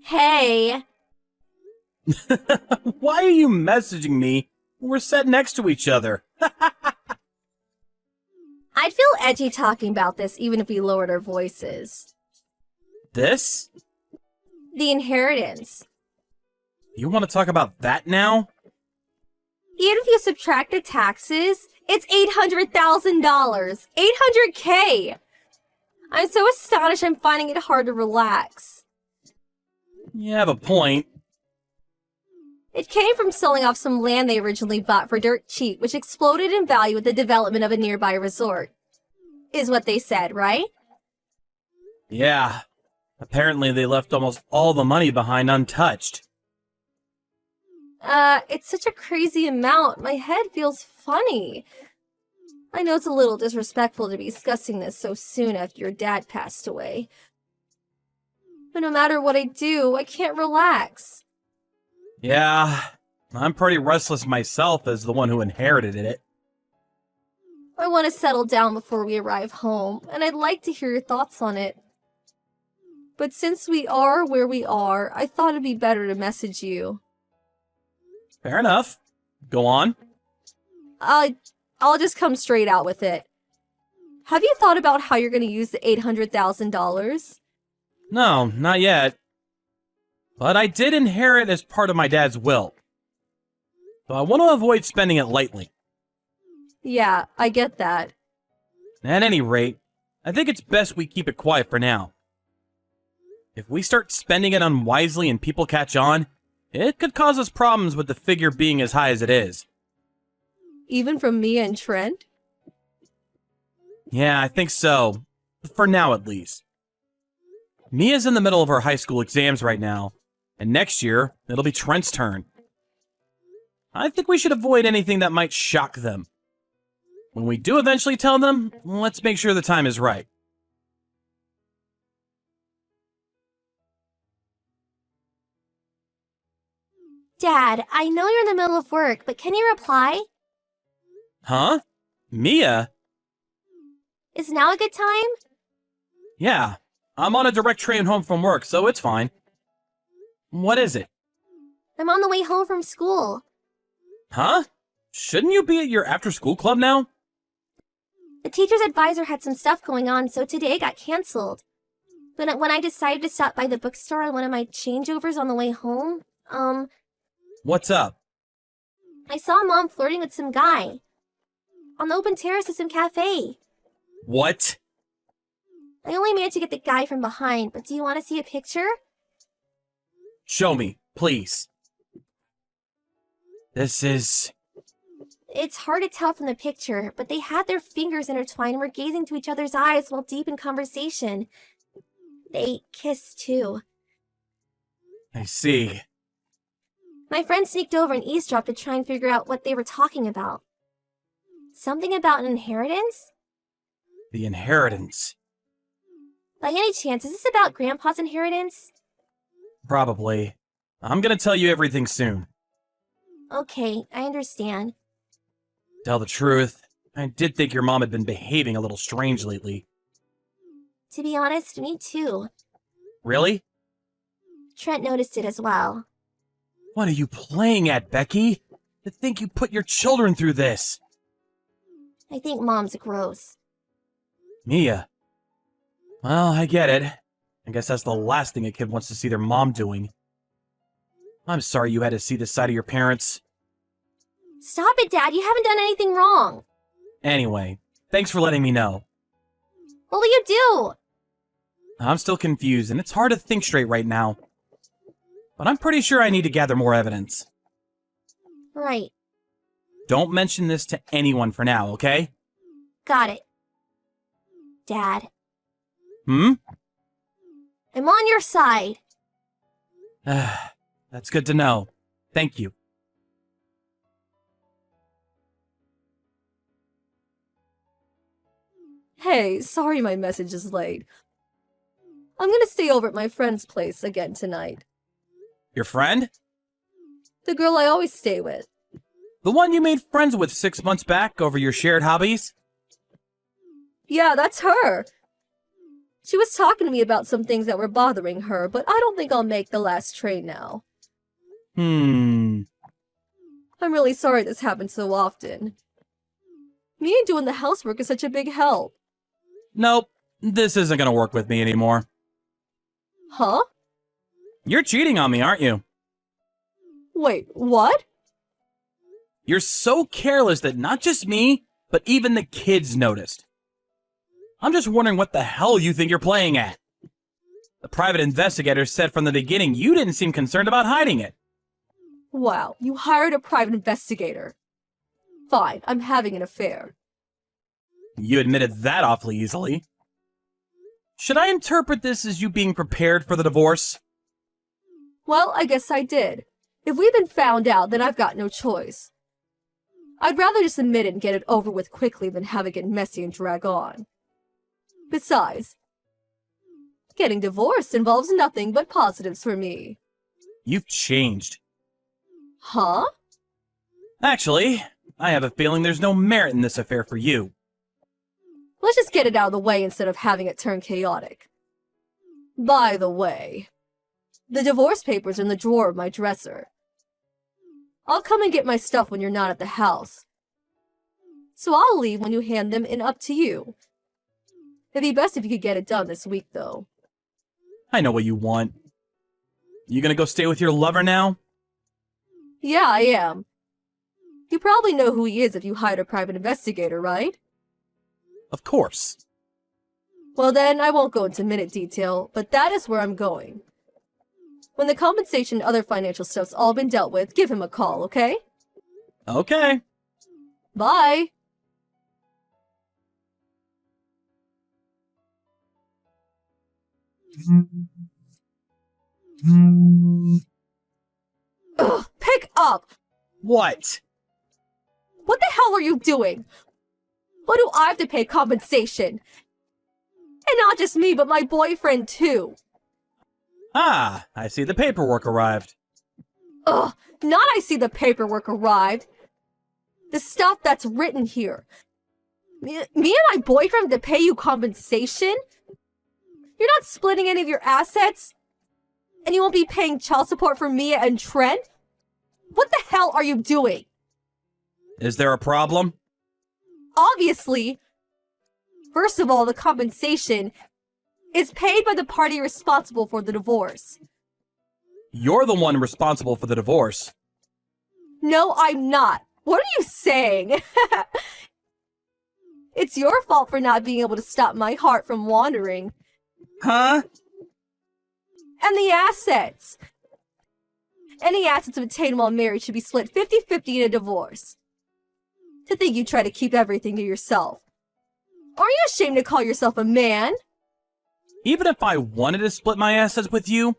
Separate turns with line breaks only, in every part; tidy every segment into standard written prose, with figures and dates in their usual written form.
Hey,
Why are you messaging me when we're sat next to each other?
I'd feel edgy talking about this even if we lowered our voices.
This?
The inheritance.
You want to talk about that now?
Even if you subtract the taxes, it's $800,000. 800K! I'm so astonished I'm finding it hard to relax.
You have a point.
It came from selling off some land they originally bought for dirt cheap, which exploded in value with the development of a nearby resort. Is what they said, right?
Yeah. Apparently they left almost all the money behind untouched.
It's such a crazy amount. My head feels funny. I know it's a little disrespectful to be discussing this so soon after your dad passed away. But no matter what I do, I can't relax.
Yeah, I'm pretty restless myself as the one who inherited it.
I want to settle down before we arrive home, and I'd like to hear your thoughts on it. But since we are where we are, I thought it'd be better to message you.
Fair enough. Go on.
I'll just come straight out with it. Have you thought about how you're going to use the $800,000?
No, not yet. But I did inherit as part of my dad's will. So I want to avoid spending it lightly.
Yeah, I get that.
At any rate, I think it's best we keep it quiet for now. If we start spending it unwisely and people catch on, it could cause us problems with the figure being as high as it is.
Even from me and Trent?
Yeah, I think so. For now, at least. Mia's in the middle of her high school exams right now, and next year, it'll be Trent's turn. I think we should avoid anything that might shock them. When we do eventually tell them, let's make sure the time is right.
Dad, I know you're in the middle of work, but can you reply?
Huh? Mia?
Is now a good time?
Yeah, I'm on a direct train home from work, so it's fine. What is it?
I'm on the way home from school.
Huh? Shouldn't you be at your after-school club now?
The teacher's advisor had some stuff going on, so today got canceled. But when I decided to stop by the bookstore on one of my changeovers on the way home,
What's up?
I saw Mom flirting with some guy. On the open terrace of some cafe.
What?
I only managed to get the guy from behind, but do you want to see a picture?
Show me, please. This is...
It's hard to tell from the picture, but they had their fingers intertwined and were gazing to each other's eyes while deep in conversation. They kissed too.
I see.
My friend sneaked over and eavesdropped to try and figure out what they were talking about. Something about an inheritance?
The inheritance.
By any chance, is this about Grandpa's inheritance?
Probably. I'm gonna tell you everything soon.
Okay, I understand.
Tell the truth, I did think your mom had been behaving a little strange lately.
To be honest, me too.
Really?
Trent noticed it as well.
What are you playing at, Becky? To think you put your children through this.
I think Mom's gross.
Mia. Well, I get it. I guess that's the last thing a kid wants to see their mom doing. I'm sorry you had to see this side of your parents.
Stop it, Dad. You haven't done anything wrong.
Anyway, thanks for letting me know.
What will you do?
I'm still confused, and it's hard to think straight right now. But I'm pretty sure I need to gather more evidence.
Right.
Don't mention this to anyone for now, okay?
Got it. Dad.
Hmm?
I'm on your side.
That's good to know. Thank you.
Hey, sorry my message is late. I'm gonna stay over at my friend's place again tonight.
Your friend?
The girl I always stay with.
The one you made friends with 6 months back over your shared hobbies?
Yeah, that's her. She was talking to me about some things that were bothering her, but I don't think I'll make the last train now. I'm really sorry this happens so often. Me and doing the housework is such a big help.
Nope, this isn't gonna work with me anymore.
Huh?
You're cheating on me, aren't you?
Wait, what?
You're so careless that not just me, but even the kids noticed. I'm just wondering what the hell you think you're playing at. The private investigator said from the beginning you didn't seem concerned about hiding it.
Wow, you hired a private investigator. Fine, I'm having an affair.
You admitted that awfully easily. Should I interpret this as you being prepared for the divorce?
Well, I guess I did. If we've been found out, then I've got no choice. I'd rather just admit it and get it over with quickly than have it get messy and drag on. Besides, getting divorced involves nothing but positives for me.
You've changed.
Huh?
Actually, I have a feeling there's no merit in this affair for you.
Let's just get it out of the way instead of having it turn chaotic. By the way, the divorce papers are in the drawer of my dresser. I'll come and get my stuff when you're not at the house. So I'll leave when you hand them in, up to you. It'd be best if you could get it done this week, though.
I know what you want. You gonna go stay with your lover now?
Yeah, I am. You probably know who he is if you hired a private investigator, right?
Of course.
Well then, I won't go into minute detail, but that is where I'm going. When the compensation and other financial stuff's all been dealt with, give him a call, okay?
Okay.
Bye! Ugh, pick up!
What?
What the hell are you doing? Why do I have to pay compensation? And not just me, but my boyfriend too.
Ah, I see the paperwork arrived.
Ugh, not I see the paperwork arrived. The stuff that's written here. Me and my boyfriend have to pay you compensation? You're not splitting any of your assets? And you won't be paying child support for Mia and Trent? What the hell are you doing?
Is there a problem?
Obviously. First of all, the compensation is paid by the party responsible for the divorce.
You're the one responsible for the divorce.
No, I'm not. What are you saying? It's your fault for not being able to stop my heart from wandering.
Huh?
And the assets. Any assets obtained while married should be split 50-50 in a divorce. To think you try to keep everything to yourself. Aren't you ashamed to call yourself a man?
Even if I wanted to split my assets with you,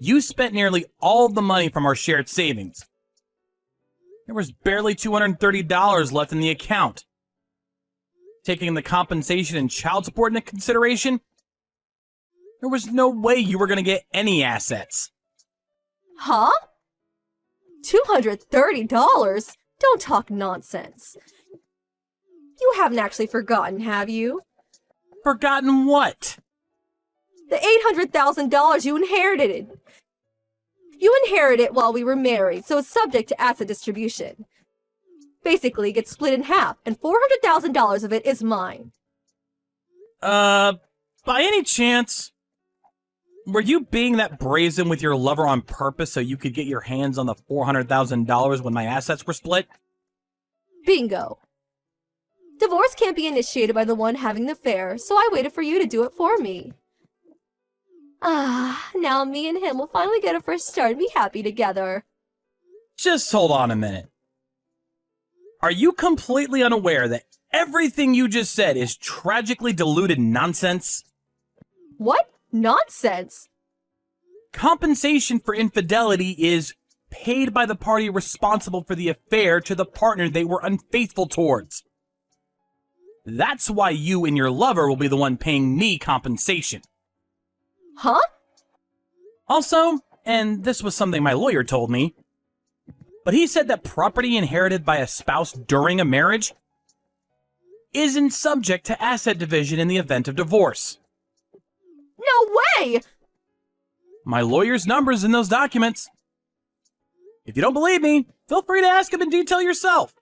you spent nearly all the money from our shared savings. There was barely $230 left in the account. Taking the compensation and child support into consideration, there was no way you were going to get any assets.
Huh? $230? Don't talk nonsense. You haven't actually forgotten, have you?
Forgotten what?
The $800,000 you inherited. You inherited it while we were married, so it's subject to asset distribution. Basically, it gets split in half, and $400,000 of it is mine.
By any chance, were you being that brazen with your lover on purpose so you could get your hands on the $400,000 when my assets were split?
Bingo. Divorce can't be initiated by the one having the affair, so I waited for you to do it for me. Ah, now me and him will finally get a fresh start and be happy together.
Just hold on a minute. Are you completely unaware that everything you just said is tragically diluted nonsense?
What? Nonsense?
Compensation for infidelity is paid by the party responsible for the affair to the partner they were unfaithful towards. That's why you and your lover will be the one paying me compensation.
Huh?
Also, and this was something my lawyer told me, but he said that property inherited by a spouse during a marriage isn't subject to asset division in the event of divorce.
No way!
My lawyer's number's in those documents. If you don't believe me, feel free to ask him in detail yourself.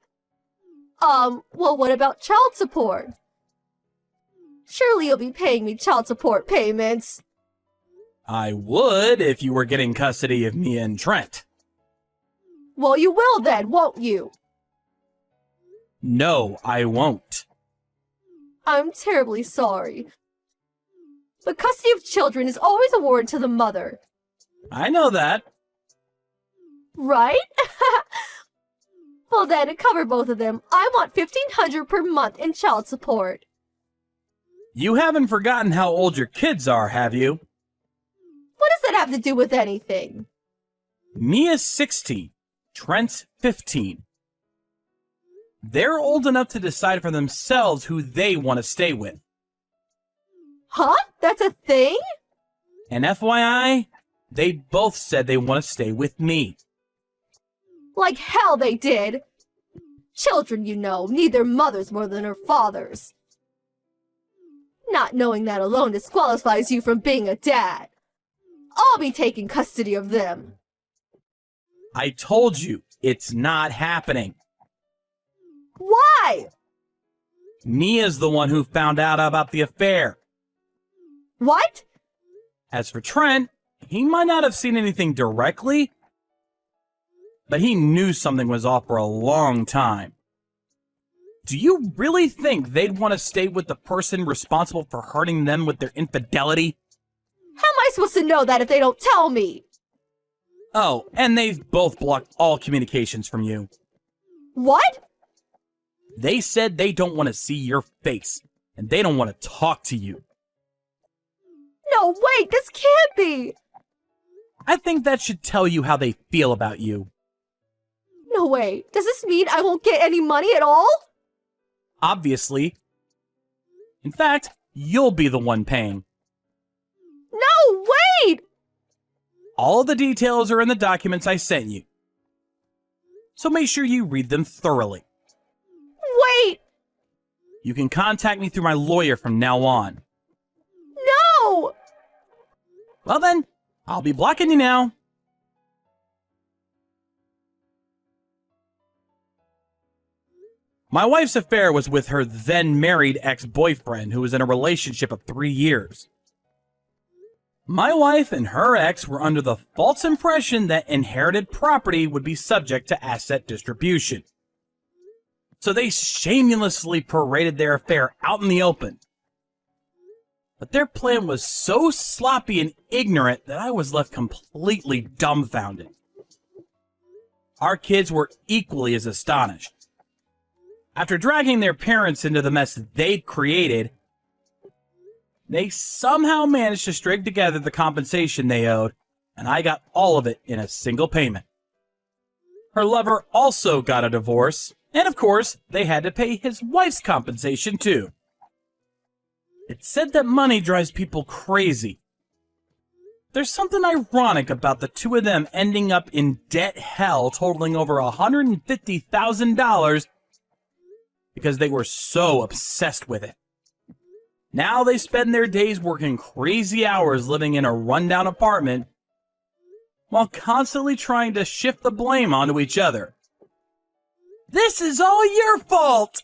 Well, what about child support? Surely you'll be paying me child support payments.
I would if you were getting custody of Mia and Trent.
Well, you will then, won't you?
No, I won't.
I'm terribly sorry. But custody of children is always awarded to the mother.
I know that.
Right? Well then, to cover both of them, I want $1,500 per month in child support.
You haven't forgotten how old your kids are, have you?
What does that have to do with anything?
Mia's 16, Trent's 15. They're old enough to decide for themselves who they want to stay with.
Huh? That's a thing?
And FYI, they both said they want to stay with me.
Like hell they did. Children, you know, need their mothers more than their fathers. Not knowing that alone disqualifies you from being a dad. I'll be taking custody of them.
I told you, it's not happening.
Why?
Mia's the one who found out about the affair.
What?
As for Trent, he might not have seen anything directly, but he knew something was off for a long time. Do you really think they'd want to stay with the person responsible for hurting them with their infidelity?
How am I supposed to know that if they don't tell me?
Oh, and they've both blocked all communications from you.
What?
They said they don't want to see your face, and they don't want to talk to you.
No, wait, this can't be.
I think that should tell you how they feel about you.
No way. Does this mean I won't get any money at all?
Obviously. In fact, you'll be the one paying.
No, wait!
All the details are in the documents I sent you. So make sure you read them thoroughly.
Wait!
You can contact me through my lawyer from now on.
No!
Well then, I'll be blocking you now. My wife's affair was with her then married ex-boyfriend who was in a relationship of 3 years. My wife and her ex were under the false impression that inherited property would be subject to asset distribution. So they shamelessly paraded their affair out in the open. But their plan was so sloppy and ignorant that I was left completely dumbfounded. Our kids were equally as astonished. After dragging their parents into the mess they'd created, they somehow managed to string together the compensation they owed, and I got all of it in a single payment. Her lover also got a divorce, and of course, they had to pay his wife's compensation too. It's said that money drives people crazy. There's something ironic about the two of them ending up in debt hell totaling over $150,000 because they were so obsessed with it. Now they spend their days working crazy hours living in a rundown apartment while constantly trying to shift the blame onto each other. This is all your fault!